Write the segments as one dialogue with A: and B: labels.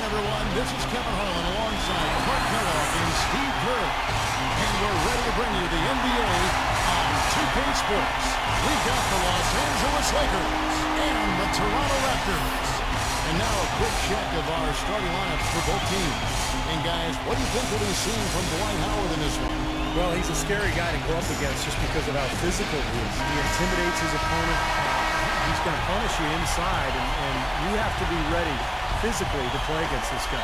A: everyone. This is Kevin Harlan alongside Clark Kellogg and Steve Kerr. And we're ready to bring you the NBA on 2K Sports. We've got the Los Angeles Lakers and the Toronto Raptors. And now a quick check of our starting lineups for both teams. And guys, what do you think we'll be seeing from Dwight Howard in this one?
B: Well, he's a scary guy to go up against just because of how physical he is. He intimidates his opponent. He's going to punish you inside, and you have to be ready physically to play against this guy.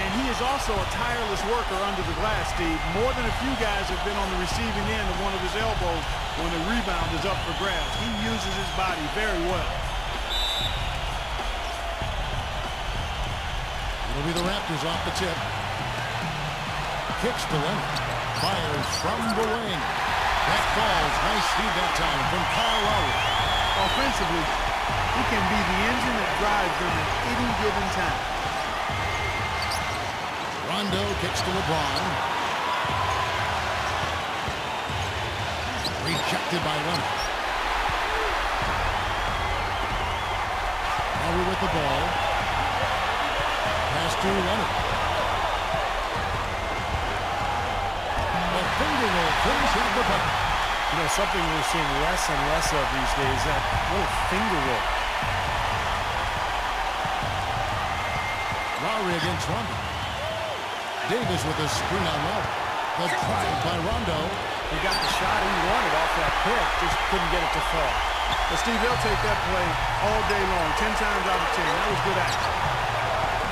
C: And he is also a tireless worker under the glass, Steve. More than a few guys have been on the receiving end of one of his elbows when the rebound is up for grabs. He uses his body very well.
A: It'll be the Raptors off the tip. Kicks to Leonard. Fires from the wing. That falls. Nice speed that time from Kyle Lowry.
C: Offensively, he can be the engine that drives them at any given time.
A: Rondo kicks to LeBron. Rejected by Leonard. Lowry with the ball. Pass to Leonard. A finger roll finish at the bucket.
B: You know, something we're seeing less and less of these days, that little finger roll.
A: Lowry against Rondo. Davis with a screen on Lowry. The drive by Rondo.
B: He got the shot he wanted off that pick, just couldn't get it to fall.
C: But Steve, they'll take that play all day long, 10 times out of 10. That was good action.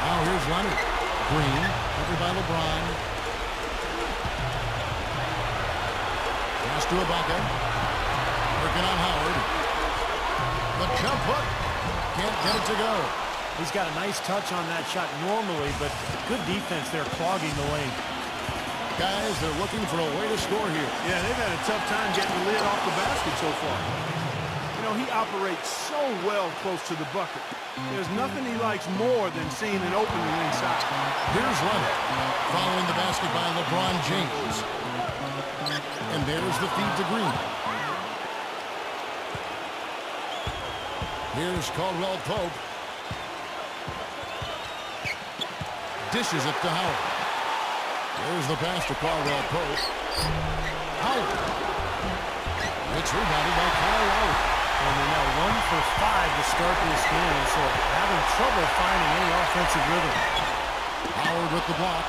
A: Now here's Leonard. Green, covered by LeBron. Pass to Ibaka. Working on Howard. The jump hook. Can't get it to go.
B: He's got a nice touch on that shot normally, but good defense there clogging the lane.
A: Guys, they're looking for a way to score here.
C: Yeah, they've had a tough time getting the lid off the basket so far. You know, he operates so well close to the bucket. There's nothing he likes more than seeing an opening inside.
A: Here's Leonard. Following the basket by LeBron James. And there's the feed to Green. Here's Caldwell Pope. Dishes it to Howard. There's the pass to Caldwell Pope. Howard. It's rebounded by Kyle Lowry.
B: And they're now 1 for 5 to start this game, so having trouble finding any offensive rhythm.
A: Howard with the block.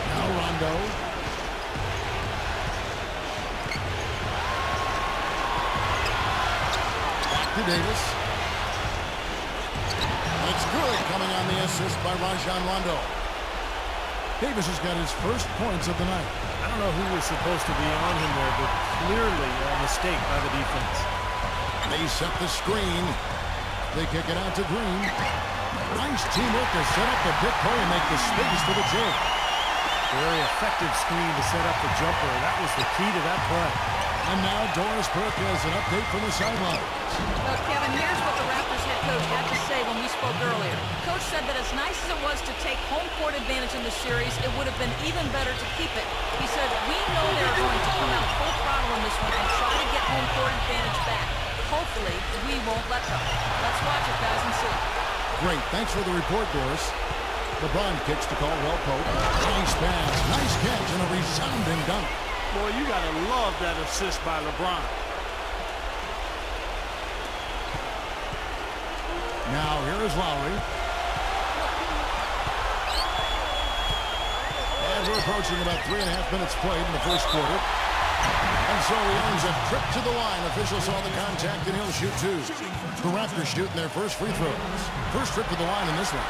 A: Now Rondo. Back to Davis. That's good, coming on the assist by Rajon Rondo. Davis has got his first points of the night.
B: I don't know who was supposed to be on him there, but clearly a mistake by the defense.
A: They set the screen. They kick it out to Green. Nice teamwork to set up the pick play and make the space for the jig.
B: Very effective screen to set up the jumper. That was the key to that play.
A: And now Doris Burke has an update from the sidelines.
D: Kevin, here's what the Raptors head coach had to say when we spoke earlier. Coach said that as nice as it was to take home court advantage in the series, it would have been even better to keep it. He said, we know they're going to come out full throttle in this one and try to get home court advantage back. Hopefully, we won't let them. Let's watch it, guys, and see.
A: Great. Thanks for the report, Doris. LeBron kicks to Caldwell Pope. Nice pass. Nice catch and a resounding dunk.
C: Boy, you got to love that assist by LeBron.
A: Now here is Lowry. And we're approaching about 3.5 minutes played in the first quarter. And so he earns a trip to the line. Officials saw the contact and he'll shoot two. The Raptors shooting their first free throws. First trip to the line in this one.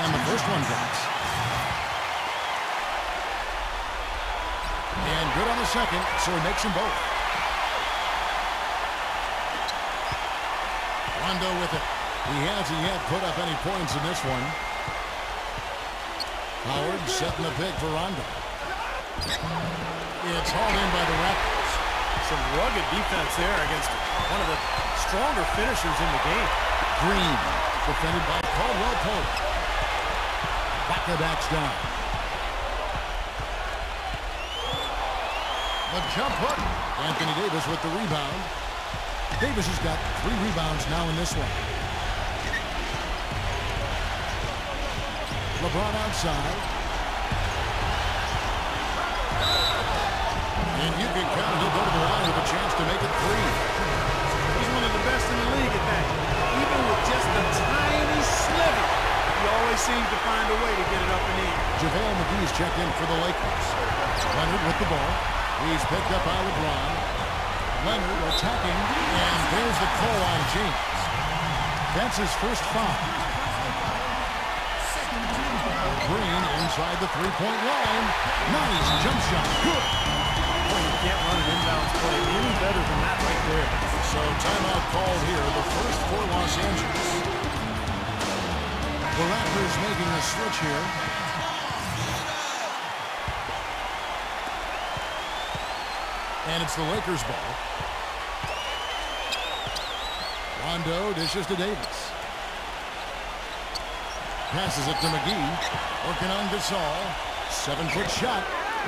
A: And the first one drops. And good on the second, so he makes them both. Rondo with it. He hasn't yet put up any points in this one. Howard setting the pick for Rondo. It's hauled in by the Raptors.
B: Some rugged defense there against one of the stronger finishers in the game.
A: Green, defended by Caldwell Pope. Ibaka backs down. The jump hook. Anthony Davis with the rebound. Davis has got 3 rebounds now in this one. LeBron outside. And you can count he'll go to the line with a chance to make it 3.
C: He's one of the best in the league at that. Even with just a tiny sliver, he always seems to find a way to get it up and in.
A: JaVale McGee's checked in for the Lakers. Leonard with the ball. He's picked up by LeBron. Leonard attacking, and there's the call on James. That's his first foul. Green inside the three-point line. Nice jump shot. Good.
B: Well, you can't run an inbounds play any better than that right there.
A: So timeout called here, the first for Los Angeles. The Raptors making a switch here. And it's the Lakers ball. Rondo dishes to Davis. Passes it to McGee. Working on Gasol. 7-foot shot.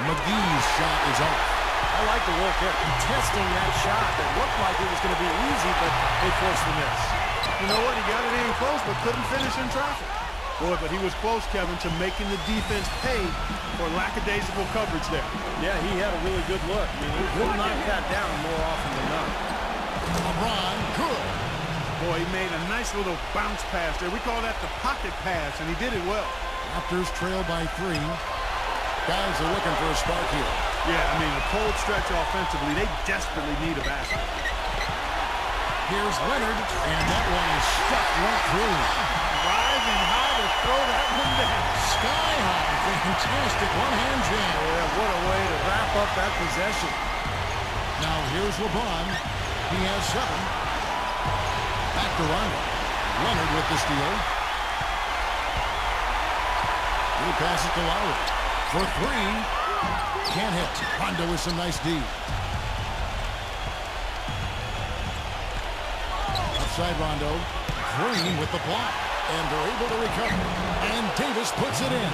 A: McGee's shot is off.
B: I like the work there, contesting that shot that looked like it was going to be easy, but they forced the miss.
C: You know what? He got it in close, but couldn't finish in traffic. Boy, but he was close, Kevin, to making the defense pay for lackadaisical coverage there.
B: Yeah, he had a really good look. I mean, he could knock that down more often than not.
A: LeBron good.
C: Boy, he made a nice little bounce pass there. We call that the pocket pass, and he did it well.
A: Raptors trail by 3. Guys are looking for a spark here.
C: Yeah, I mean, a cold stretch offensively. They desperately need a basket.
A: Here's Leonard, and that one is stuck right through.
C: Rising high to throw that one down.
A: Sky high. Fantastic one-hand jam.
B: Yeah, what a way to wrap up that possession.
A: Now here's LeBron. He has 7. Back to Rondo. Leonard with the steal. He passes to Lowry. For 3. Can't hit. Rondo with some nice D. Upside Rondo. Green with the block. And they're able to recover. And Davis puts it in.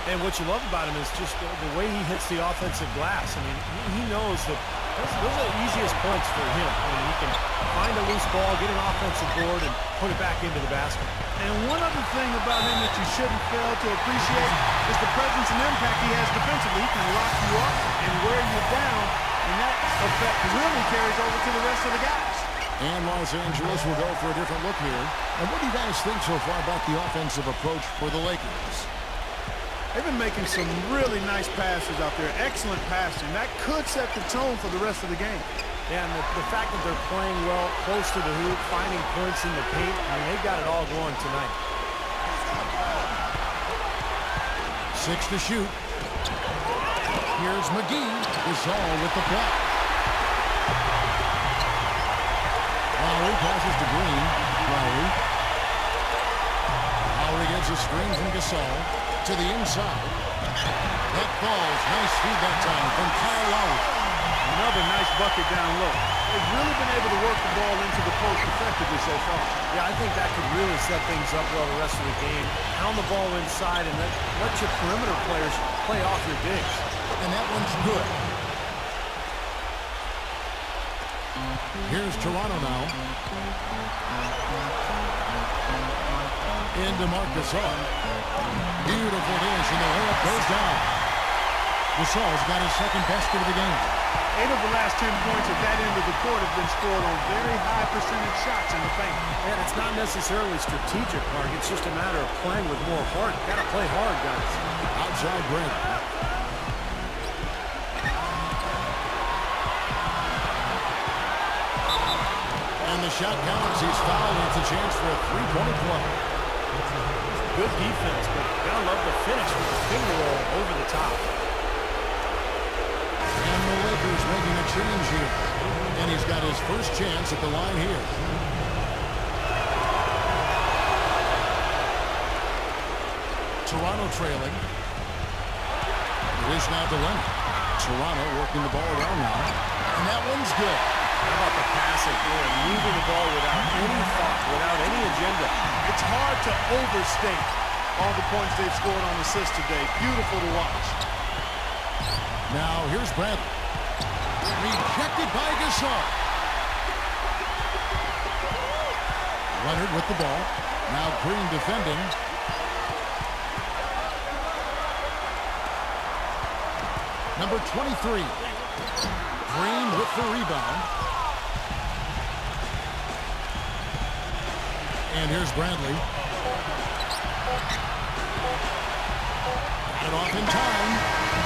B: And what you love about him is just the way he hits the offensive glass. I mean, he knows that those are the easiest points for him. I mean, he can find a loose ball, get an offensive board, and put it back into the basket.
C: And one other thing about him that you shouldn't fail to appreciate is the presence and impact he has defensively. He can lock you up and wear you down, and that effect really carries over to the rest of the guys.
A: And Los Angeles will go for a different look here. And what do you guys think so far about the offensive approach for the Lakers?
C: They've been making some really nice passes out there. Excellent passing. That could set the tone for the rest of the game.
B: Yeah, and the fact that they're playing well, close to the hoop, finding points in the paint, I mean, they've got it all going tonight.
A: 6 to shoot. Here's McGee. Gasol with the block. Lowry passes to Green. Lowry gets a screen from Gasol to the inside. That falls. Nice feed that time from Kyle Lowry.
C: Another nice bucket down low. They've really been able to work the ball into the post effectively so far.
B: Yeah, I think that could really set things up well the rest of the game. Pound the ball inside and let your perimeter players play off your bigs.
A: And that one's good. Here's Toronto now. Into Marc Gasol. Beautiful dish, and the layup goes down. Gasol's got his second basket of the game.
C: 8 of the last 10 points at that end of the court have been scored on very high percentage shots in the paint.
B: And it's not necessarily strategic, Mark. It's just a matter of playing with more heart. Got to play hard, guys.
A: Outside break. And the shot counts. He's fouled. It's a chance for a three-point play.
B: Good defense, but gotta love the finish with the finger roll over the top.
A: And the Lakers making a change here. And he's got his first chance at the line here. Toronto trailing. It is now to Leonard. Toronto working the ball around now. And that one's good.
B: How about the passing? Moving the ball without any thought, without any agenda.
C: It's hard to overstate all the points they've scored on assists today. Beautiful to watch.
A: Now here's Bradley. Rejected by Gasol. Leonard with the ball. Now Green defending. Number 23. Green with the rebound. And here's Bradley. Got it off in time.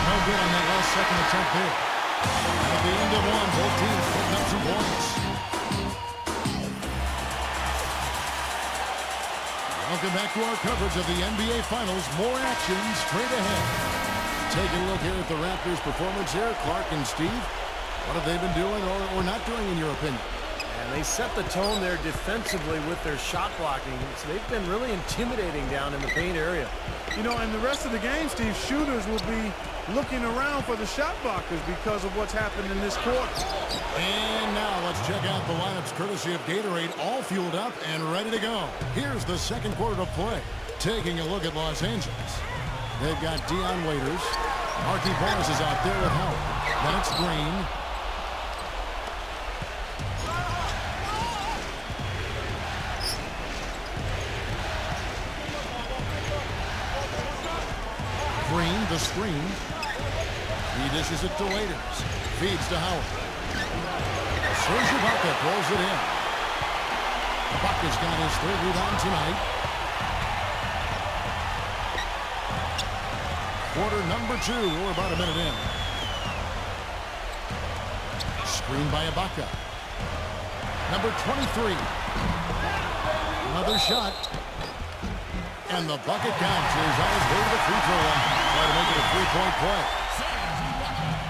A: No good on that last second attempt there. And at the end of one, both teams putting up some points. Welcome back to our coverage of the NBA Finals. More action straight ahead. Taking a look here at the Raptors' performance here. Clark and Steve, what have they been doing or not doing in your opinion?
B: And they set the tone there defensively with their shot blocking. So they've been really intimidating down in the paint area.
C: You know, in the rest of the game, Steve, shooters will be looking around for the shot blockers because of what's happened in this quarter.
A: And now let's check out the lineups courtesy of Gatorade, all fueled up and ready to go. Here's the second quarter of play. Taking a look at Los Angeles. They've got Dion Waiters. Markieff Morris is out there with Howard. Then it's Green. Green, the screen. He dishes it to Waiters. Feeds to Howard. Serge Ibaka pulls it in. Ibaka's got his third rebound tonight. Quarter number 2. We're about a minute in. Screen by Ibaka. Number 23. Another shot. And the bucket counts. He's on his way to the free throw line. Try to make it a three-point play.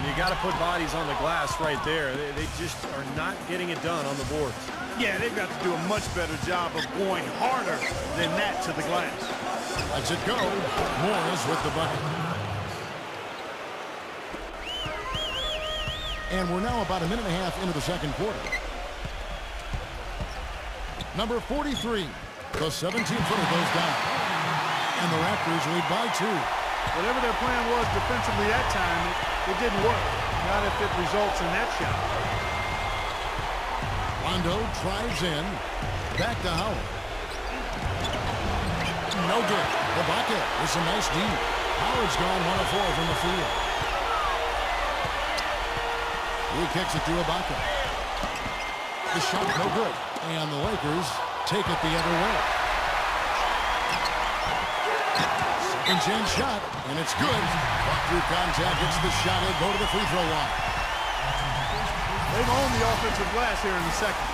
B: You got to put bodies on the glass right there. They just are not getting it done on the boards.
C: Yeah, they've got to do a much better job of going harder than that to the glass.
A: Lets it go. Morris with the bucket. And we're now about a minute and a half into the second quarter. Number 43. The 17-footer goes down. And the Raptors lead by 2.
C: Whatever their plan was defensively that time, it didn't work. Not if it results in that shot.
A: Rondo drives in. Back to Howard. No good. Ibaka with some nice D. Howard's gone 1 of 4 from the field. He kicks it to Ibaka. The shot no good. And the Lakers take it the other way. Second chance shot, and it's good. Buck through contact, gets the shot. He'll go to the free throw line.
C: They've owned the offensive glass here in the second.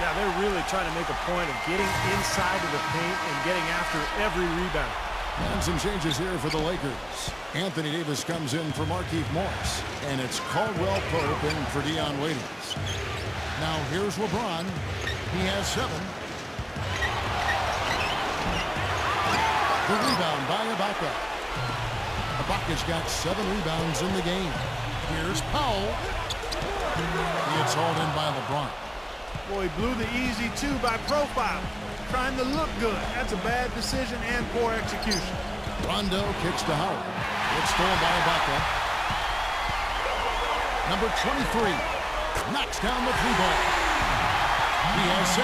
B: Yeah, they're really trying to make a point of getting inside of the paint and getting after every rebound.
A: And some changes here for the Lakers. Anthony Davis comes in for Markieff Morris, and it's Caldwell Pope in for Dion Waiters. Now here's LeBron. He has 7. The rebound by Ibaka. Ibaka's got 7 rebounds in the game. Here's Powell. He gets hauled in by LeBron.
C: Boy, he blew the easy 2 by profile. Trying to look good. That's a bad decision and poor execution.
A: Rondo kicks to Howard. It's stolen by Ibaka. Number 23 knocks down the 3-ball. He has 6.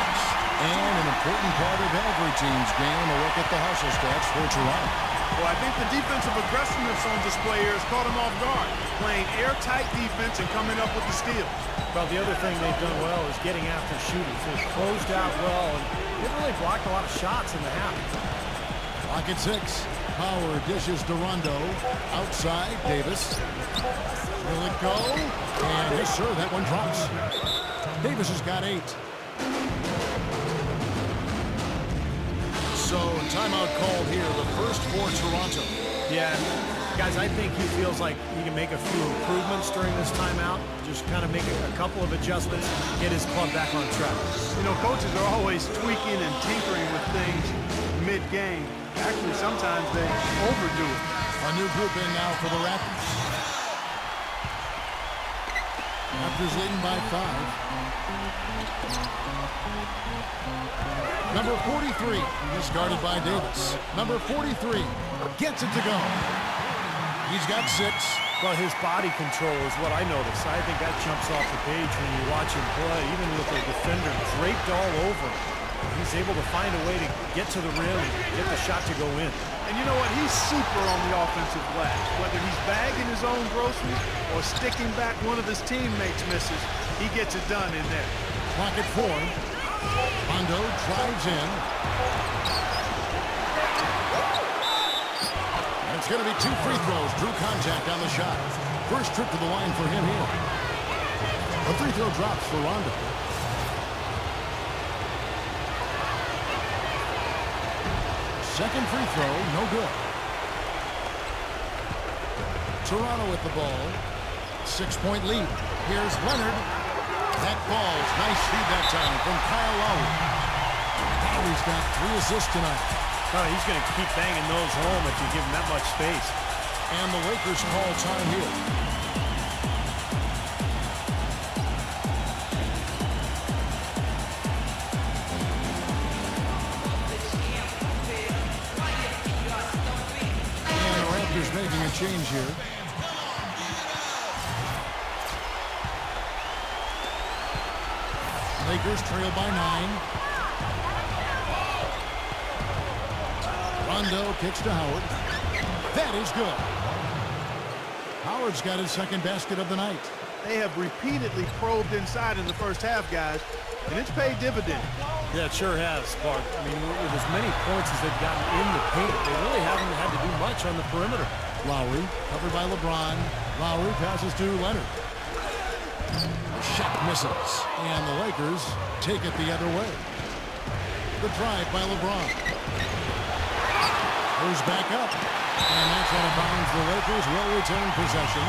A: And an important part of every team's game, a look at the hustle stats for Toronto.
C: Well, I think the defensive aggressiveness on display here has caught him off guard. Playing airtight defense and coming up with the steals.
B: Well, the other thing they've done well is getting after shooters. They've closed out well, and they've really blocked a lot of shots in the half.
A: Clock at 6. Howard dishes to Rondo. Outside, Davis. Will it go? And yes, sir, that one drops. Davis has got 8. So, timeout called here, the first for Toronto.
B: Yeah, guys, I think he feels like he can make a few improvements during this timeout. Just kind of make a couple of adjustments, get his club back on track.
C: You know, coaches are always tweaking and tinkering with things mid-game. Actually, sometimes they overdo it.
A: A new group in now for the Raptors. Raptors leading by 5. Number 43, discarded by Davis. Number 43 gets it to go. He's got 6.
B: Well, his body control is what I notice. I think that jumps off the page when you watch him play, even with the defender draped all over him. He's able to find a way to get to the rim and get the shot to go in.
C: And you know what? He's super on the offensive glass. Whether he's bagging his own groceries or sticking back one of his teammates' misses, he gets it done in there.
A: Clock at 4. Rondo drives in. And it's going to be 2 free throws. Drew contact on the shot. First trip to the line for him here. A free throw drops for Rondo. Second free throw, no good. Toronto with the ball. 6-point lead. Here's Leonard. That ball's nice feed that time from Kyle Lowry. Lowry's got 3 assists tonight.
B: Oh, he's going to keep banging those home if you give him that much space.
A: And the Lakers call time here. And the Raptors making a change here. Lakers trail by 9. Rondo kicks to Howard. That is good. Howard's got his second basket of the night.
C: They have repeatedly probed inside in the first half, guys, and it's paid dividends.
B: Yeah, it sure has, Clark. I mean, with as many points as they've gotten in the paint, they really haven't had to do much on the perimeter.
A: Lowry, covered by LeBron. Lowry passes to Leonard. The shot misses, and the Lakers take it the other way. The drive by LeBron. Goes back up, and that's out of bounds. The Lakers will retain possession.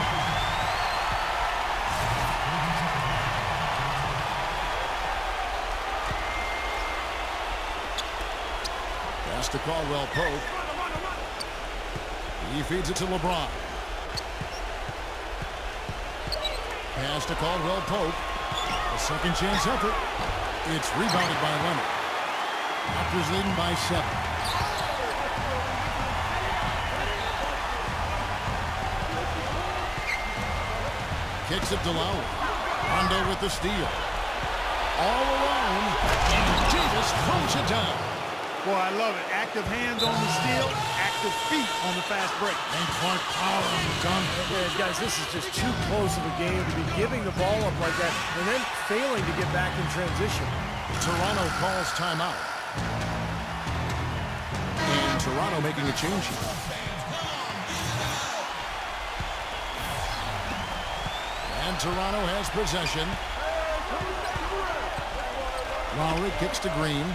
A: Pass to Caldwell Pope. He feeds it to LeBron. Pass to Caldwell Pope. A second chance effort. It's rebounded by Leonard. Raptors leading by 7. Kicks it to Lowry. Rondo with the steal. All alone. And Davis throws it down.
C: Boy, I love it. Active hands on the steal, active feet on the fast break.
A: And Clark power on the dunk.
B: Yeah, guys, this is just too close of a game to be giving the ball up like that and then failing to get back in transition.
A: Toronto calls timeout. And Toronto making a change here. And Toronto has possession. Lowry kicks to Green.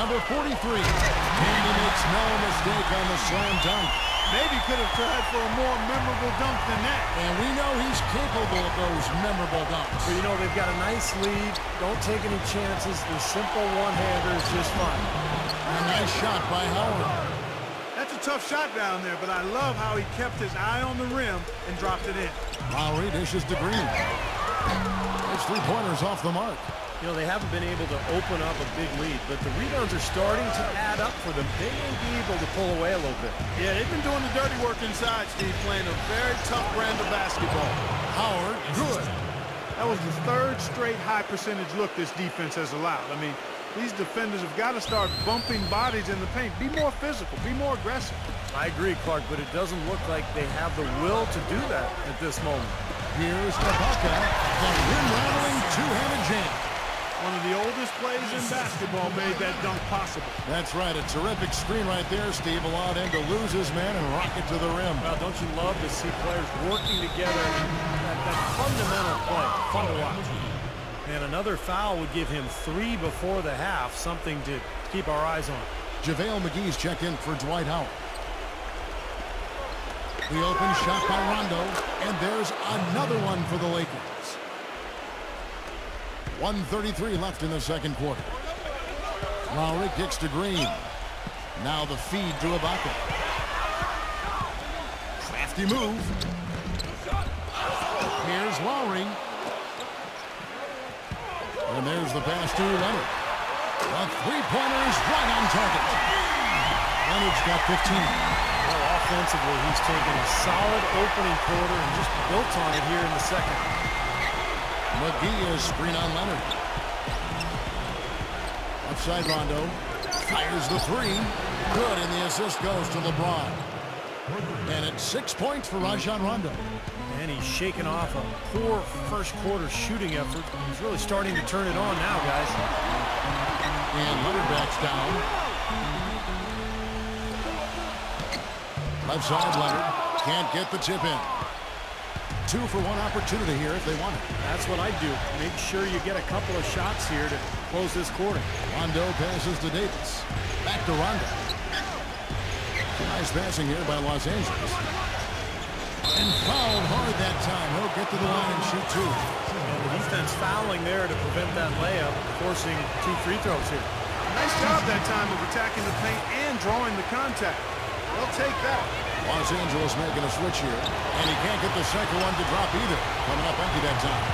A: Number 43. And he makes no mistake on the slam dunk.
C: Maybe could have tried for a more memorable dunk than that.
A: And we know he's capable of those memorable dunks.
B: But, you know, they've got a nice lead. Don't take any chances. The simple one-hander is just fine.
A: A nice shot by Howard.
C: That's a tough shot down there, but I love how he kept his eye on the rim and dropped it in.
A: Lowry dishes to Green. It's 3-pointers off the mark.
B: You know, they haven't been able to open up a big lead, but the rebounds are starting to add up for them. They may be able to pull away a little bit.
C: Yeah, they've been doing the dirty work inside, Steve, playing a very tough brand of basketball.
A: Howard, good.
C: That was the 3rd straight high-percentage look this defense has allowed. I mean, these defenders have got to start bumping bodies in the paint. Be more physical. Be more aggressive.
B: I agree, Clark, but it doesn't look like they have the will to do that at this moment.
A: Here's Ibaka, the rim-rattling two-handed jam.
C: One of the oldest plays in basketball made that dunk possible.
A: That's right, a terrific screen right there, Steve. Allowed him to lose his man and rock it to the rim.
B: Well, don't you love to see players working together? That fundamental play, fun to watch. And another foul would give him 3 before the half, something to keep our eyes on.
A: JaVale McGee's checked in for Dwight Howard. The open shot by Rondo, and there's another one for the Lakers. 1:33 left in the second quarter. Lowry kicks to Green. Now the feed to Ibaka. Crafty move. Here's Lowry. And there's the pass to Leonard. The three-pointer is right on target. Leonard's got 15.
B: Well, offensively, he's taken a solid opening quarter and just built on it here in the second.
A: McGee is screen on Leonard. side, Rondo. Fires the three. Good, and the assist goes to LeBron. And it's 6 points for Rajon Rondo.
B: And he's shaking off a poor first quarter shooting effort. He's really starting to turn it on now, guys.
A: And Leonard backs down. Left side, Leonard. Can't get the tip in. 2 for 1 opportunity here if they want it.
B: That's what I do. Make sure you get a couple of shots here to close this quarter.
A: Rondo passes to Davis. Back to Rondo. Nice passing here by Los Angeles. And fouled hard that time. He'll get to the line and shoot 2.
B: And the defense fouling there to prevent that layup, forcing 2 free throws here.
C: Nice job that time of attacking the paint and drawing the contact. They'll take that.
A: Los Angeles making a switch here. And he can't get the second one to drop either. Coming up empty that time.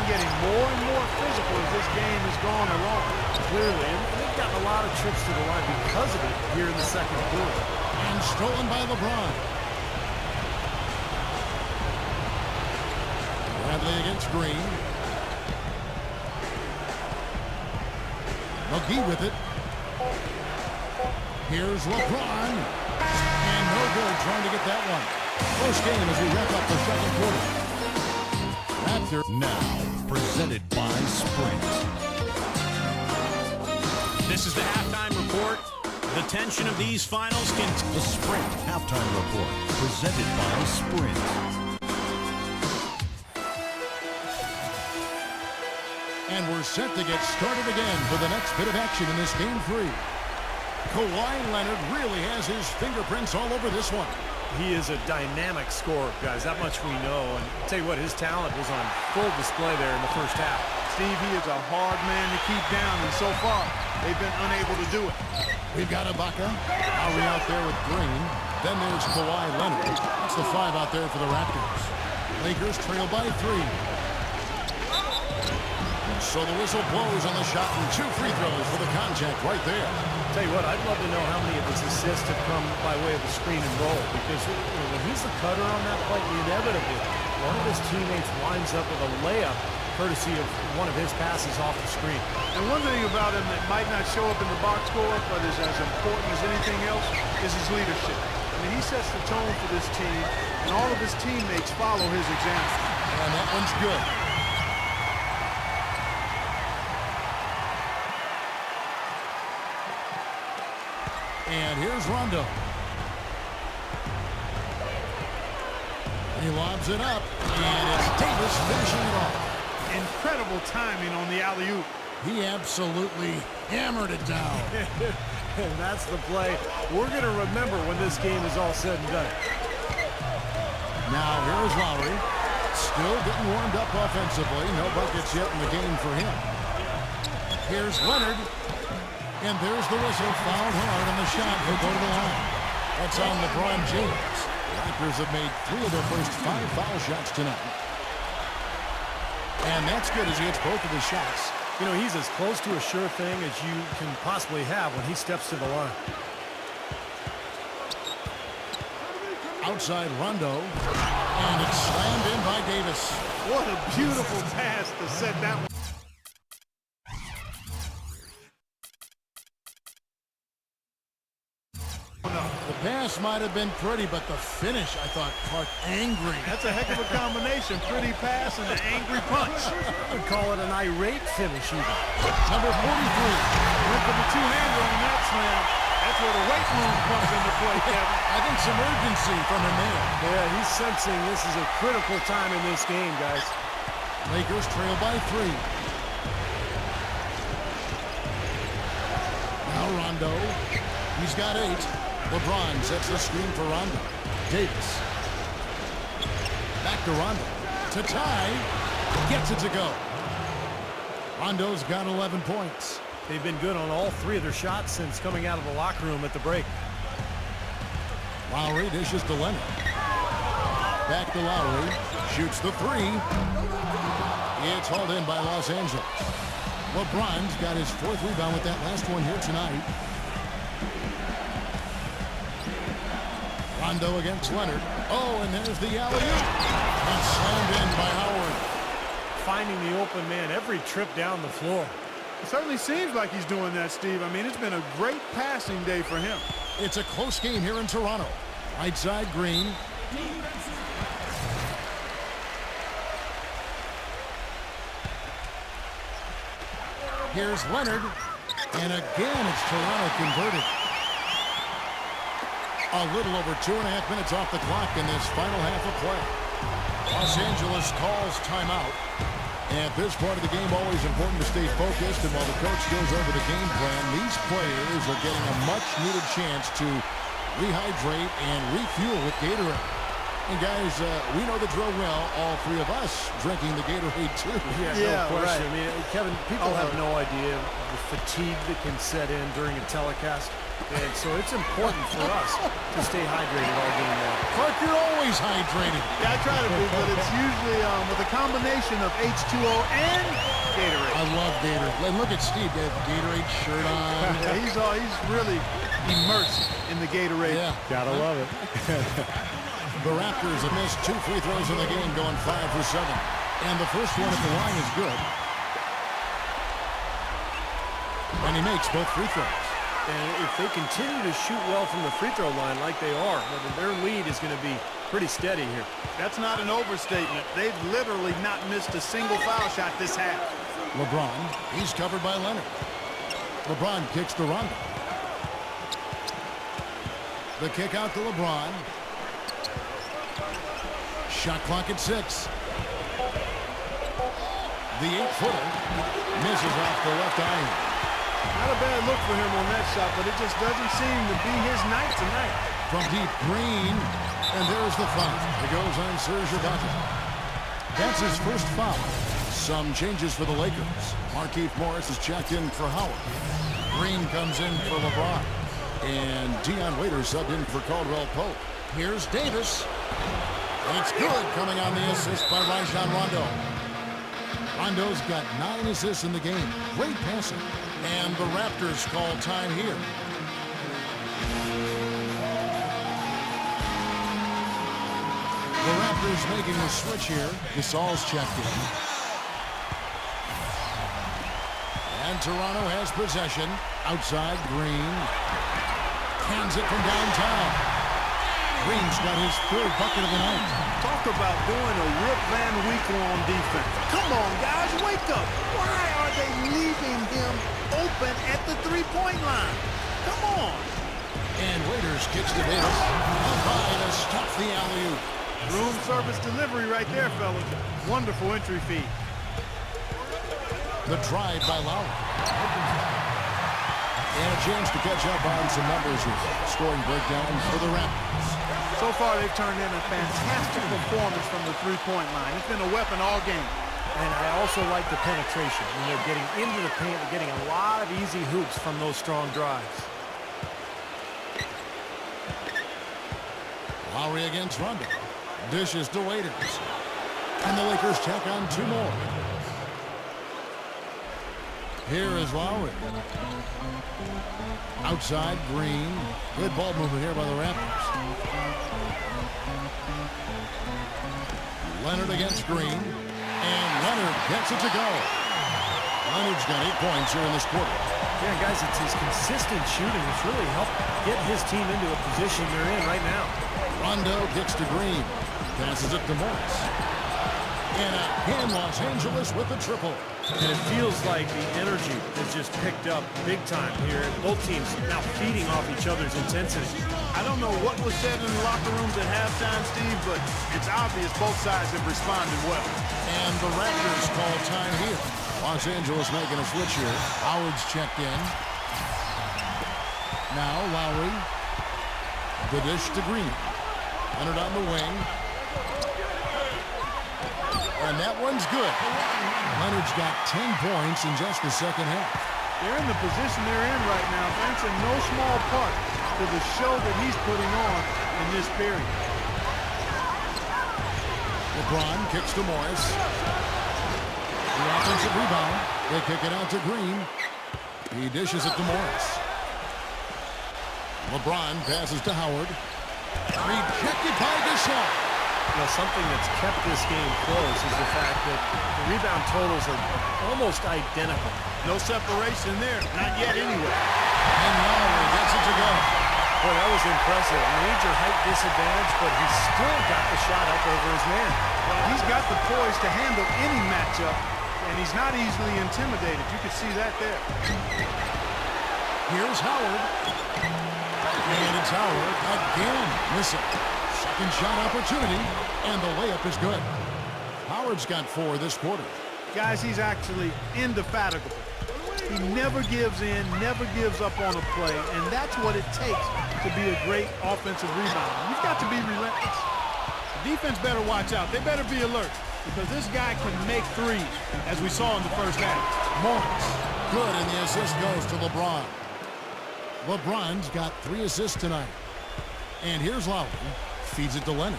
C: Getting more and more physical as this game has gone along.
B: Clearly, and they've gotten a lot of trips to the line because of it here in the second quarter.
A: And stolen by LeBron. Bradley against Green. McGee with it. Here's LeBron. And no good trying to get that one. First game as we wrap up the second quarter. Raptors
E: Now, presented by Sprint.
F: This is the halftime report. The tension of these finals can...
E: The Sprint Halftime Report, presented by Sprint.
A: And we're set to get started again for the next bit of action in this Game 3. Kawhi Leonard really has his fingerprints all over this one.
B: He is a dynamic scorer, guys. That much we know. And I'll tell you what, his talent was on full display there in the first half.
C: Steve, he is a hard man to keep down, and so far, they've been unable to do it.
A: We've got Ibaka. Lowry out there with Green. Then there's Kawhi Leonard. That's the 5 out there for the Raptors. Lakers trail by 3. So the whistle blows on the shot and 2 free throws for the contact right there.
B: Tell you what, I'd love to know how many of his assists have come by way of the screen and roll, because when he's the cutter on that play, inevitably one of his teammates winds up with a layup courtesy of one of his passes off the screen.
C: And one thing about him that might not show up in the box score, but is as important as anything else, is his leadership. I mean, he sets the tone for this team, and all of his teammates follow his example.
A: And that one's good. And here's Rondo. He lobs it up, and it's Davis finishing it off.
C: Incredible timing on the alley-oop.
A: He absolutely hammered it down.
B: And that's the play we're going to remember when this game is all said and done.
A: Now here's Lowry. Still getting warmed up offensively. No buckets yet in the game for him. Here's Leonard. And there's the whistle. Fouled hard on the shot. He'll go to the line. That's on LeBron James. Raptors have made 3 of their first 5 foul shots tonight. And that's good as he hits both of his shots.
B: You know, he's as close to a sure thing as you can possibly have when he steps to the line.
A: Outside Rondo. And it's slammed in by Davis.
C: What a beautiful pass to set that one.
A: The pass might have been pretty, but the finish, I thought, Clark, angry.
C: That's a heck of a combination. Pretty pass and an angry punch.
B: I'd call it an irate finish even.
A: Number 43.
C: Went for the two-hander on that slam. That's where the weight room comes into play, Kevin.
A: I think some urgency from him there.
B: Yeah, he's sensing this is a critical time in this game, guys.
A: Lakers trail by 3. Now Rondo. He's got 8. LeBron sets the screen for Rondo. Davis. Back to Rondo. To tie. Gets it to go. Rondo's got 11 points.
B: They've been good on all 3 of their shots since coming out of the locker room at the break.
A: Lowry dishes to Leonard. Back to Lowry. Shoots the 3. It's hauled in by Los Angeles. LeBron's got his 4th rebound with that last one here tonight. Rondo against Leonard. Oh, and there's the alley-oop. And slammed in by Howard.
B: Finding the open man every trip down the floor.
C: It certainly seems like he's doing that, Steve. I mean, it's been a great passing day for him.
A: It's a close game here in Toronto. Right side, Green. Here's Leonard. And again, it's Toronto converted. A little over 2.5 minutes off the clock in this final half of play. Los Angeles calls timeout. At this part of the game, always important to stay focused. And while the coach goes over the game plan, these players are getting a much-needed chance to rehydrate and refuel with Gatorade. And guys, we know the drill well. All three of us drinking the Gatorade too.
B: Yeah, no question.
C: Right.
B: I mean, Kevin, people have no idea the fatigue that can set in during a telecast. And so it's important for us to stay hydrated all game long.
A: Clark, you're always hydrated.
C: Yeah, I try to be, but it's usually with a combination of H2O and Gatorade.
A: I love Gatorade. And look at Steve. They have the Gatorade shirt on.
C: Yeah, he's really immersed in the Gatorade.
A: Yeah.
B: Gotta love it.
A: The Raptors have missed 2 free throws in the game, going 5 for 7. And the first one at the line is good. And he makes both free throws.
B: And if they continue to shoot well from the free throw line like they are, then their lead is going to be pretty steady here.
C: That's not an overstatement. They've literally not missed a single foul shot this half.
A: LeBron, he's covered by Leonard. LeBron kicks to Rondo. The kick out to LeBron. Shot clock at 6. The 8-footer misses off the left iron.
C: Not a bad look for him on that shot, but it just doesn't seem to be his night tonight.
A: From deep, Green, and there's the foul. It goes on Serge Ibaka. That's his first foul. Some changes for the Lakers. Markieff Morris is checked in for Howard. Green comes in for LeBron. And Dion Waiters subbed in for Caldwell Pope. Here's Davis. It's good, coming on the assist by Rajon Rondo. Rondo's got 9 assists in the game. Great passing. And the Raptors call time here. The Raptors making a switch here. Gasol's checked in. And Toronto has possession. Outside, Green. Hands it from downtown. Green's got his 3rd bucket of the night.
C: Talk about doing a Rip Van Winkle on defense. Come on, guys, wake up. Why are they leaving him open at the three-point line? Come on.
A: And Waiters kicks to Davis. Up high to stop the alley-oop.
C: Room service delivery right there, fellas. Wonderful entry feed.
A: The drive by Lowry. And a chance to catch up on some numbers here. Scoring breakdown for the Raptors.
C: So far, they've turned in a fantastic performance from the three-point line. It's been a weapon all game.
B: And I also like the penetration. When they're getting into the paint, they're getting a lot of easy hoops from those strong drives.
A: Lowry against Rondo. Dishes to Waiters. And the Lakers tack on 2 more. Here is Lowry. Outside, Green. Good ball movement here by the Raptors. Leonard against Green. And Leonard gets it to go. Leonard's got 8 points here in this quarter.
B: Yeah, guys, it's his consistent shooting that's really helped get his team into a position they're in right now.
A: Rondo kicks to Green. Passes it to Morris. And again, Los Angeles with the triple.
B: And it feels like the energy has just picked up big time here. Both teams now feeding off each other's intensity.
C: I don't know what was said in the locker rooms at halftime, Steve, but it's obvious both sides have responded well.
A: And the Raptors call time here. Los Angeles making a switch here. Howard's checked in. Now Lowry. The dish to Green. Leonard on the wing. And that one's good. Leonard's got 10 points in just the second half.
C: They're in the position they're in right now, thanks in no small part to the show that he's putting on in this period.
A: LeBron kicks to Morris. The offensive rebound. They kick it out to Green. He dishes it to Morris. LeBron passes to Howard. Rejected by Gasol.
B: You know, something that's kept this game close is the fact that the rebound totals are almost identical.
C: No separation there. Not yet anyway.
A: And Lowry gets it to go.
B: Boy, that was impressive. Major height disadvantage, but he still got the shot up over his man.
C: Well, he's got the poise to handle any matchup, and he's not easily intimidated. You can see that there.
A: Here's Howard. And it's Howard again. Missing. Second shot opportunity, and the layup is good. Howard's got 4 this quarter.
C: Guys, he's actually indefatigable. He never gives in, never gives up on a play, and that's what it takes to be a great offensive rebounder. You've got to be relentless.
G: The defense better watch out. They better be alert because this guy can make threes, as we saw in the first half.
A: Morris. Good, and the assist goes to LeBron. LeBron's got 3 assists tonight. And here's Lowry. Feeds it to Leonard.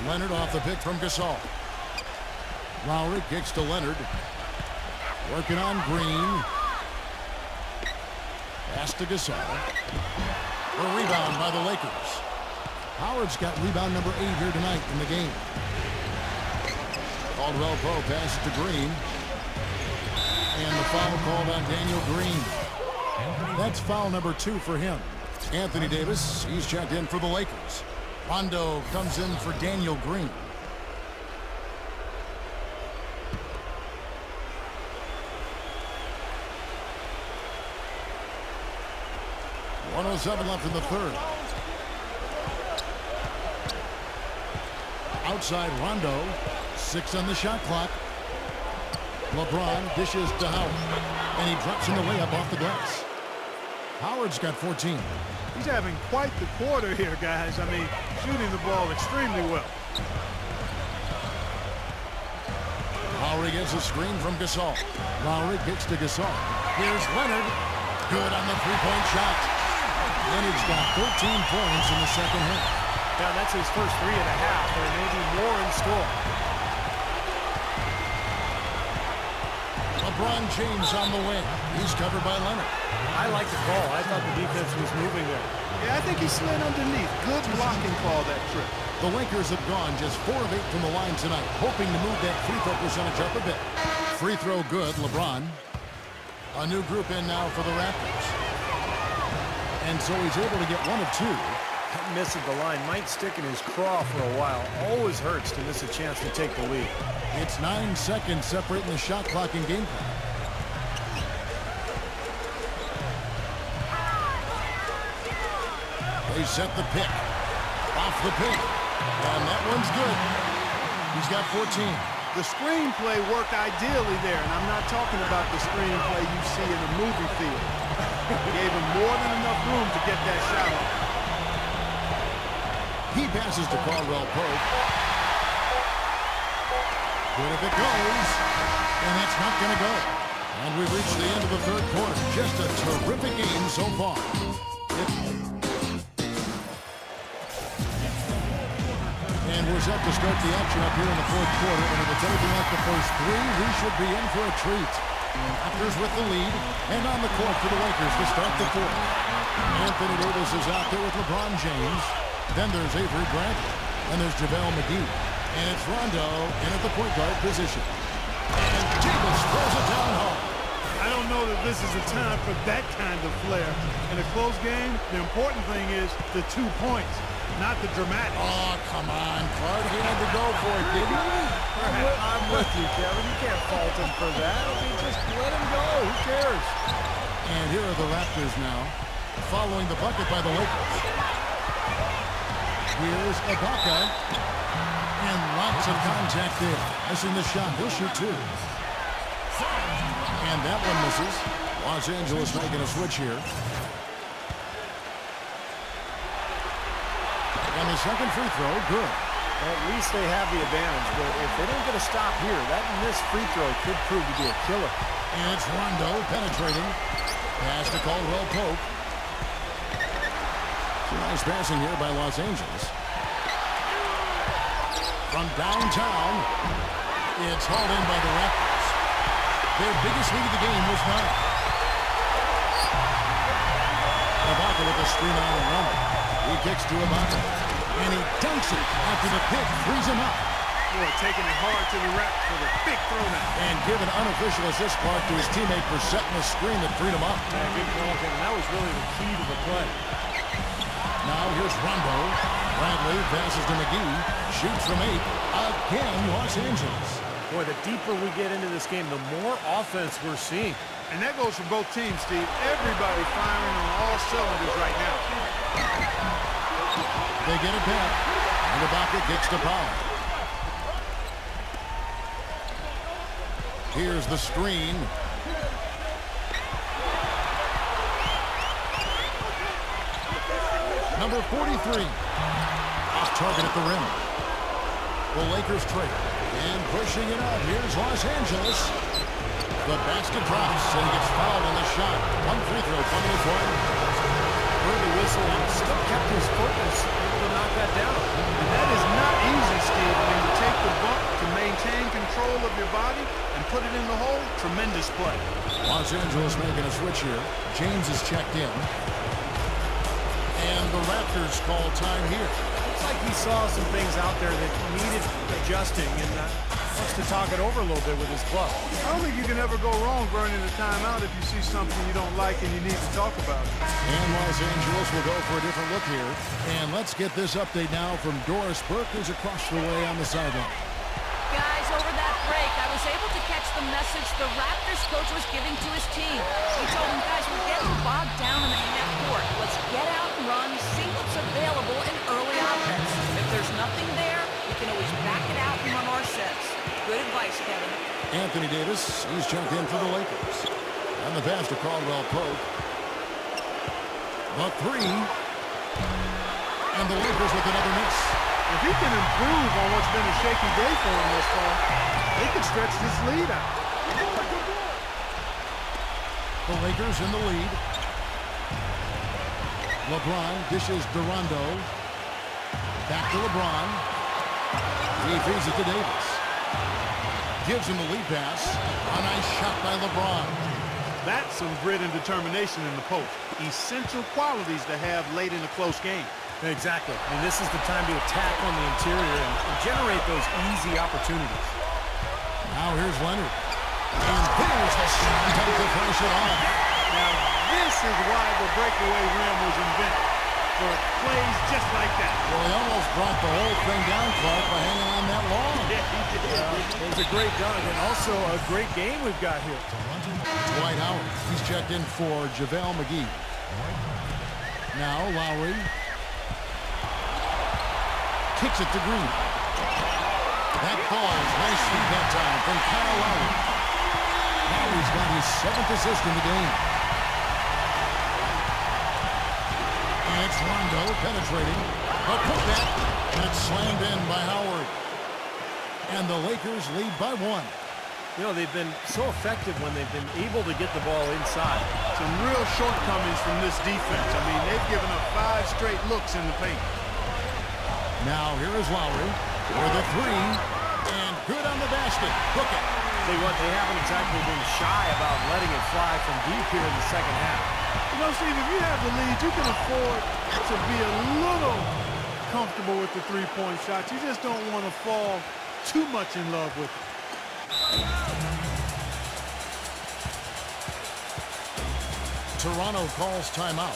A: Leonard off the pick from Gasol. Lowry kicks to Leonard. Working on Green. Pass to Gasol. A rebound by the Lakers. Howard's got rebound number 8 here tonight in the game. Caldwell Pope passes to Green. And the foul called on Daniel Green. That's foul number 2 for him. Anthony Davis, he's checked in for the Lakers. Rondo comes in for Daniel Green. .107 left in the third. Outside Rondo. 6 on the shot clock. LeBron dishes to Howard. And he drops in the layup off the glass. Howard's got 14.
C: He's having quite the quarter here, guys. I mean, shooting the ball extremely well.
A: Lowry gets a screen from Gasol. Lowry kicks to Gasol. Here's Leonard. Good on the three-point shot. Leonard's got 13 points in the second half.
B: Yeah, that's his first 3 and a half, but there may be more in store.
A: LeBron James on the wing. He's covered by Leonard.
B: I like the call. I thought the defense was moving there.
C: Yeah, I think he slid underneath. Good blocking call that trip.
A: The Lakers have gone just 4 of 8 from the line tonight, hoping to move that free throw percentage up a bit. Free throw good, LeBron. A new group in now for the Raptors. And so he's able to get 1 of 2.
B: That miss at the line might stick in his craw for a while. Always hurts to miss a chance to take the lead.
A: It's 9 seconds separating the shot clock and game clock. They set the pick. Off the pick. And that one's good. He's got 14.
C: The screenplay worked ideally there, and I'm not talking about the screenplay you see in a movie theater. Gave him more than enough room to get that shot off.
A: He passes to Caldwell Pope. Good if it goes. And that's not going to go. And we've reached the end of the third quarter. Just a terrific game so far. And we're set to start the action up here in the fourth quarter. And if it's anything like the first 3, we should be in for a treat. Raptors with the lead. And on the court for the Lakers to start the fourth. Anthony Davis is out there with LeBron James. Then there's Avery Bradley. And there's JaVale McGee. And it's Rondo in at the point guard position. And Davis throws it down home.
C: I don't know that this is a time for that kind of flair. In a close game, the important thing is the 2 points, not the dramatic.
A: Oh, come on, Clark. He had to go for it, didn't he?
B: I'm with you, Kevin. You can't fault him for that. I mean, just let him go. Who cares?
A: And here are the Raptors now, following the bucket by the Lakers. Here's Ibaka. And lots of contact there. Missing the shot. He'll shoot 2. And that one misses. Los Angeles making a switch here. And the second free throw, good.
B: At least they have the advantage, but if they don't get a stop here, that missed free throw could prove to be a killer.
A: And it's Rondo penetrating. Pass to Caldwell Pope. Some nice passing here by Los Angeles. From downtown, it's hauled in by the Raptors. Their biggest lead of the game was 9. Ibaka with a screen on and run. He kicks to Ibaka. And he dunks it after the pick frees him up.
C: Boy, taking it hard to the rack for the big throwdown.
A: And given unofficial assist mark to his teammate for setting the screen that freed him up.
B: Yeah, good call, Kevin. That was really the key to the play.
A: Now here's Rondo. Bradley passes to McGee. Shoots from 8. Again, Los Angeles.
B: Boy, the deeper we get into this game, the more offense we're seeing.
C: And that goes for both teams, Steve. Everybody firing on all cylinders right now.
A: They get it back. And Ibaka kicks to Powell. Here's the screen. Number 43. Off target at the rim. The Lakers trade. And pushing it up. Here's Los Angeles. The basket drops and he gets fouled on the shot. One free throw coming for him.
B: Heard the whistle and still kept his focus, able to knock that down.
C: And that is not easy, Steve. I mean, to take the bump, to maintain control of your body, and put it in the hole, tremendous play.
A: Los Angeles making a switch here. James is checked in. And the Raptors call time here.
B: Looks like he saw some things out there that needed adjusting and wants to talk it over a little bit with his club.
C: I don't think you can ever go wrong burning a timeout if you see something you don't like and you need to talk about it.
A: And Los Angeles will go for a different look here. And let's get this update now from Doris Burke, who's across the way on the sideline.
D: Guys, over that break, I was able to catch the message the Raptors coach was giving to his team. He told them, guys, we're getting bogged down in the half court. Let's get out and run, see what's available in early offense. If there's nothing there, we can always back it out and run our sets. Good advice, Kevin.
A: Anthony Davis, he's jumped in for the Lakers. And the pass to Caldwell Pope. The three. And the Lakers with another miss.
C: If he can improve on what's been a shaky day for him this far, they can stretch this lead out.
A: The Lakers in the lead. LeBron dishes to Rondo. Back to LeBron. He feeds it to Davis. Gives him the lead pass. A nice shot by LeBron.
C: That's some grit and determination in the post. Essential qualities to have late in a close game.
B: Exactly. I mean, this is the time to attack on the interior and generate those easy opportunities.
A: Now here's Leonard. And there's the shot to finish it off.
C: Now, this is why the breakaway rim was invented. For plays just like that.
A: Well, he almost brought the whole thing down, Clark, by hanging on that long.
C: Yeah, he did.
B: It was a great dunk and also a great game we've got here.
A: Dwight Howard. He's checked in for JaVale McGee. Now Lowry. Kicks it to Green. That falls. Nice feed that time from Kyle Lowry. Lowry's got his 7th assist in the game. And it's Rondo penetrating. A putback. And it's slammed in by Howard. And the Lakers lead by 1.
B: You know, they've been so effective when they've been able to get the ball inside.
C: Some real shortcomings from this defense. I mean, they've given up 5 straight looks in the paint.
A: Now here is Lowry with a three. And good on the basket. Hook it.
B: Tell you what, they haven't exactly been shy about letting it fly from deep here in the second half.
C: You know, Steve, if you have the lead, you can afford to be a little comfortable with the three-point shots. You just don't want to fall too much in love with it.
A: Toronto calls timeout.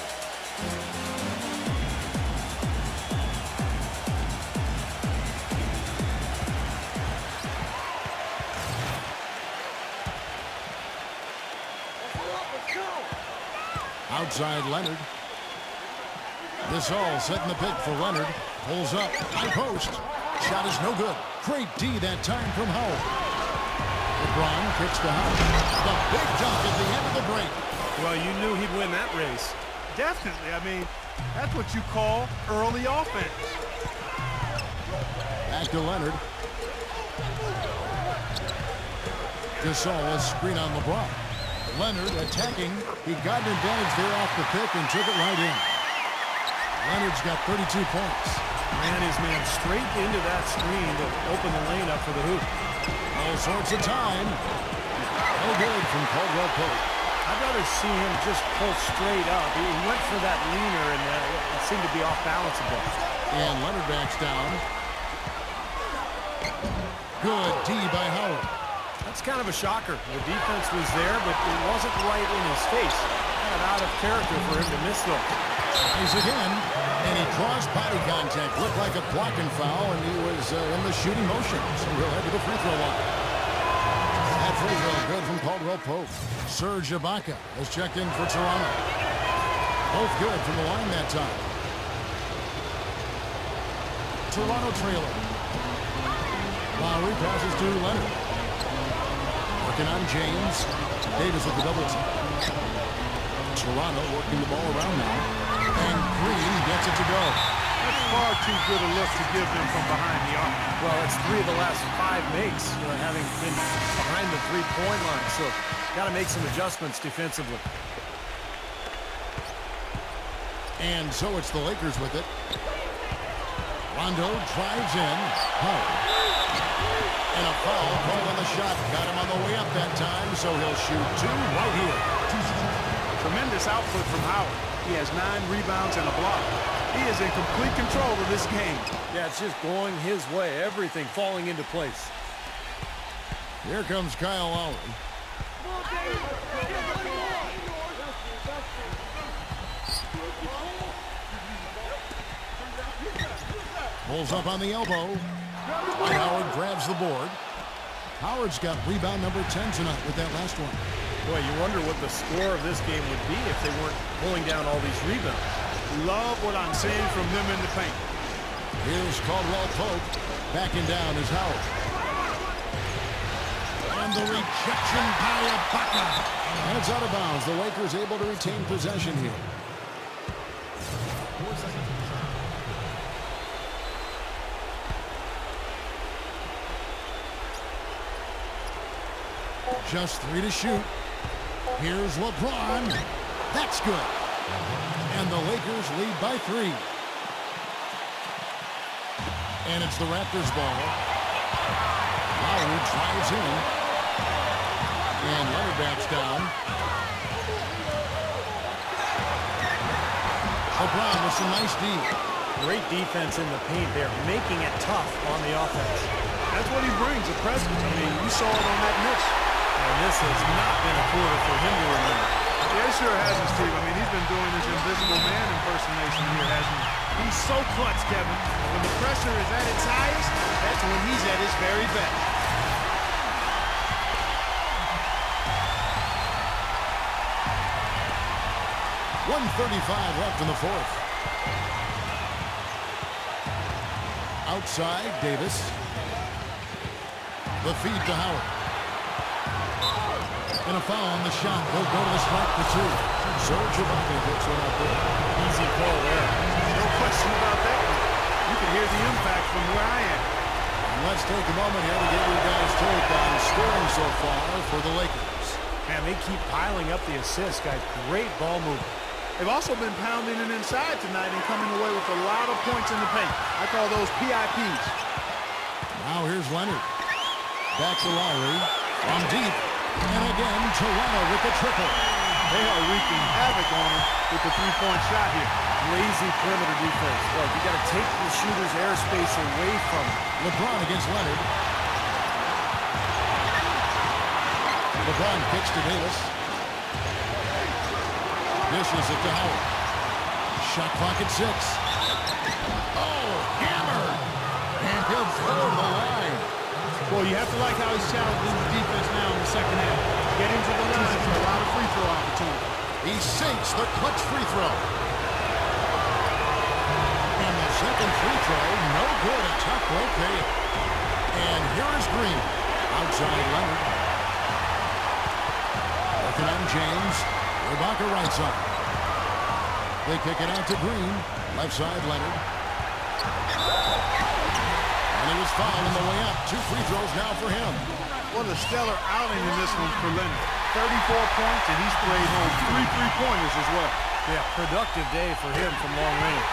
A: Outside Leonard. This all setting the pick for Leonard. Pulls up. High post. Shot is no good. Great D that time from Howard. LeBron kicks to Howard. The big dunk at the end of the break.
B: Well, you knew he'd win that race.
C: Definitely. I mean, that's what you call early offense.
A: Back to Leonard. Gasol has screen on LeBron. Leonard attacking. He got an advantage there off the pick and took it right in. Leonard's got 32 points.
B: Ran his man straight into that screen to open the lane up for the hoop.
A: All sorts of time. No good from Caldwell Pope.
B: I'd rather see him just pull straight up. He went for that leaner and it seemed to be off balance a bit.
A: And Leonard backs down. Good D by Howard.
B: That's kind of a shocker. The defense was there, but it wasn't right in his face. Kind of out of character for him to miss those.
A: He's again, and he draws body contact. Looked like a blocking foul, and he was in the shooting motion. So he'll head to the free throw line. That free throw good from Caldwell Pope. Serge Ibaka has checked in for Toronto. Both good from the line that time. Toronto trailer. Lowry passes to Leonard. Working on James. Davis with the double team. Toronto working the ball around now. And Green gets it to go.
C: That's far too good a look to give them from behind the arc.
B: Well, it's 3 of the last 5 makes, having been behind the three-point line. So, got to make some adjustments defensively.
A: And so it's the Lakers with it. Rondo drives in. Howard. And a foul called on the shot. Got him on the way up that time, so he'll shoot 2 right here.
C: Tremendous output from Howard. He has 9 rebounds and a block. He is in complete control of this game.
B: Yeah, it's just going his way. Everything falling into place.
A: Here comes Kyle Lowry. Pulls up on the elbow. Dwight Howard grabs the board. Howard's got rebound number 10 tonight with that last one.
B: Boy, you wonder what the score of this game would be if they weren't pulling down all these rebounds.
C: Love what I'm seeing from them in the paint.
A: Here's Caldwell Pope. Backing down is Howard. And the rejection by Ibaka. And it's out of bounds. The Lakers able to retain possession here. Just 3 to shoot. Here's LeBron. That's good. And the Lakers lead by 3. And it's the Raptors ball. Lowry drives in. And Leonard backs down. LeBron with some nice D.
B: Great defense in the paint there, making it tough on the offense.
C: That's what he brings, a presence. I mean, you saw it on that miss.
B: And this has not been a quarter for him to remember.
C: Yeah, it sure hasn't, Steve. I mean, he's been doing his invisible man impersonation here, hasn't he? He's so clutch, Kevin. When the pressure is at its highest, that's when he's at his very best.
A: .135 left in the fourth. Outside, Davis. The feed to Howard. And a foul on the shot. They'll go to the strike for 2. Serge Ibaka gets it out there.
B: Easy call there.
C: No question about that one. You can hear the impact from where I am.
A: And let's take a moment here to get you guys' take on scoring so far for the Lakers.
B: Man, they keep piling up the assists, guys. Great ball movement.
C: They've also been pounding it inside tonight and coming away with a lot of points in the paint. I call those PIPs.
A: Now here's Leonard. Back to Lowry. From deep. And again, Toronto with the triple.
C: They are wreaking havoc on him with the three-point shot here.
B: Lazy perimeter defense. Look, you got to take the shooter's airspace away from him.
A: LeBron against Leonard. LeBron kicks to Davis. Dishes it to Howard. Shot clock at 6. Oh, hammered. And he'll throw the line.
G: Well, you have to like how he's challenging the defense now in the second half. Getting to the line for a lot of free throw opportunity.
A: He sinks the clutch free throw. And the second free throw, no good. A tough blow pay. And here is Green. Outside Leonard. Working on James. Ibaka right side. They kick it out to Green. Left side, Leonard. And he was fouled on the way up. 2 free throws now for him.
C: What a stellar outing in this one for Leonard. 34 points, and he's sprayed home 3 three-pointers as well.
B: Yeah, productive day for him from long range.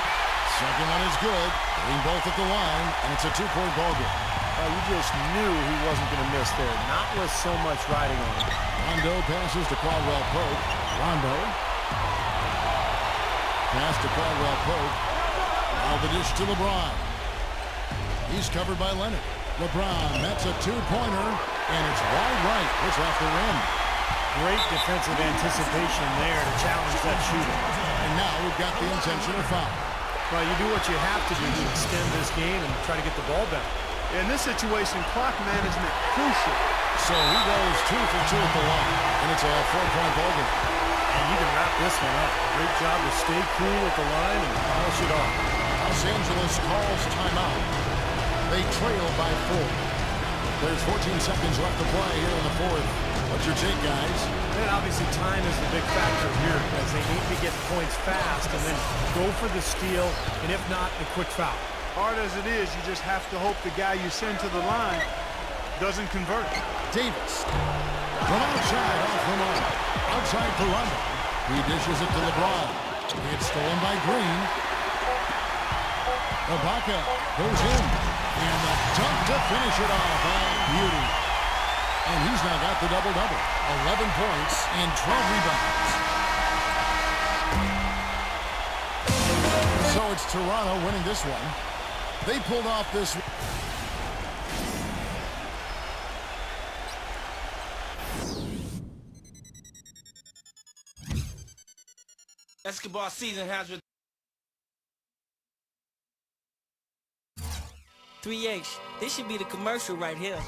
A: Second one is good. Hitting both at the line, and it's a 2-point ball game.
B: You just knew he wasn't going to miss there. Not with so much riding on it.
A: Rondo passes to Caldwell Pope. Rondo. Pass to Caldwell Pope. Now the dish to LeBron. He's covered by Leonard. LeBron, that's a two-pointer, and it's wide right. It's off the rim.
B: Great defensive anticipation there to challenge that shooter.
A: And now we've got the intentional foul.
B: Well, you do what you have to do to extend this game and try to get the ball back.
C: In this situation, clock management crucial.
A: So he goes 2 for 2 at the line, and it's a 4-point ball game.
B: And you can wrap this one up. Great job to stay cool at the line and polish it off.
A: Los Angeles calls timeout. They trail by 4. There's 14 seconds left to play here in the fourth. What's your take, guys?
B: And obviously time is the big factor here as they need to get points fast and then go for the steal, and if not, a quick foul.
C: Hard as it is, you just have to hope the guy you send to the line doesn't convert.
A: Davis. From outside, off the mark. Outside to Rondo. He dishes it to LeBron. It's stolen by Green. Ibaka goes in. And the dunk to finish it off. Oh, beauty. And he's now got the double-double. 11 points and 12 rebounds. So it's Toronto winning this one. They pulled off this.
H: Basketball season has with
I: 3H. This should be the commercial right here.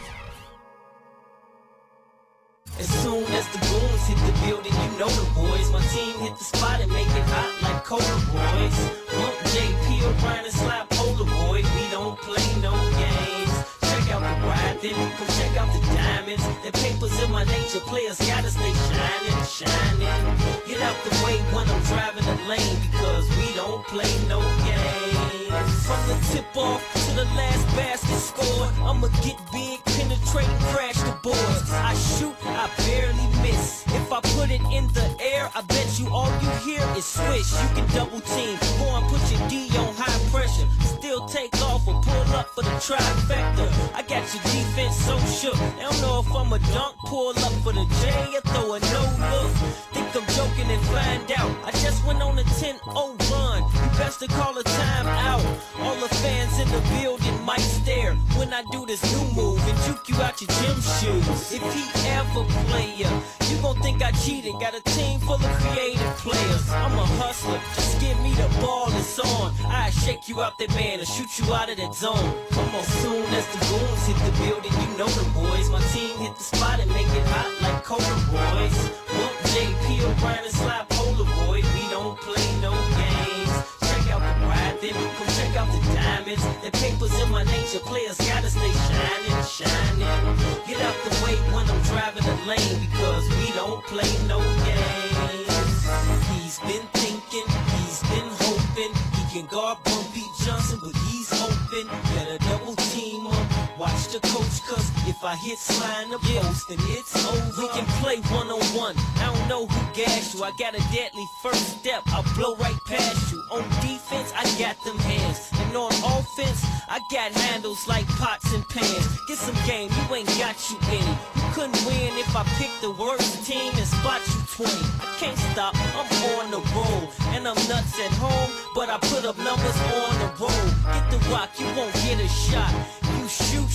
I: As soon as the goons hit the building, you know the boys. My team hit the spot and make it hot like Cola Boys. Bump JP O'Brien and slap Polaroid. We don't play no games. Check out the ride, then come check out the diamonds. The papers in my nature, players gotta stay shining, shining. Get out the way when I'm driving the lane, because we don't play no games. From the tip off to the last basket scored, I'ma get big, penetrate and crash the boards. I shoot, I barely miss. If I put it in the air, I bet you all you hear is swish. You can double team, go and put your D on high pressure. Still take off or pull up for the trifecta. I got your defense so shook. I don't know if I'm a dunk, pull up for the J or throw a no look. Think I'm joking and find out. I just went on a 10-0 run. You best to call a time out. All the fans in the building might stare when I do this new move and juke you out your gym shoes. If he ever play ya, you gon' think I cheated. Got a team full of creative players. I'm a hustler, just give me the ball, it's on. I shake you out that man and shoot you out of that zone. Come on, soon as the goons hit the building, you know the boys. My team hit the spot and make it hot like Cola Boys. Bump JP O'Brien and slap Polaroid. We don't play no games. Check out the ride, then come check out the diamonds. The papers in my nature, players gotta stay shining, shining. Get out the way when I'm driving the lane, because we don't play no games. He's been thinking, he's been hoping he can guard Bumpy Johnson, but he's hoping better double team him. Watch the coach, cause if I hit slide the post, then it's over. We can play one-on-one. I don't know who gassed you. I got a deadly first step. I'll blow right past you. On defense, I got them hands. And on offense, I got handles like pots and pans. Get some game, you ain't got you any. You couldn't win if I picked the worst team and spot you 20. I can't stop, I'm on the roll. And I'm nuts at home, but I put up numbers on the road. Get the rock, you won't get a shot. You shoot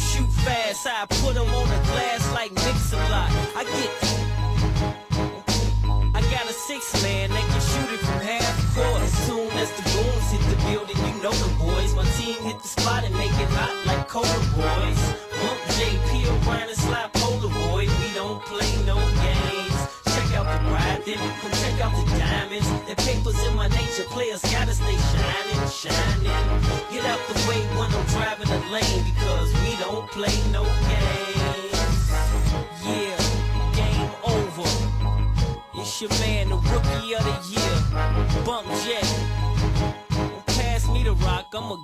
I: fast. I put them on the glass like Mix-a-Lot. I got a 6-man, they can shoot it from half court. As soon as the goons hit the building, you know the boys. My team hit the spot and make it hot like Cola Boys. Bump JP O'Brien and slap Polaroid. We don't play no games. Check out the ride, then come check out the diamonds. The papers in my nature, players gotta stay shining, shining. Get out the way when I'm driving the lane, because we don't play no games. Yeah, game over. It's your man, the rookie of the year, Bump Jet. Don't pass me the rock, I'ma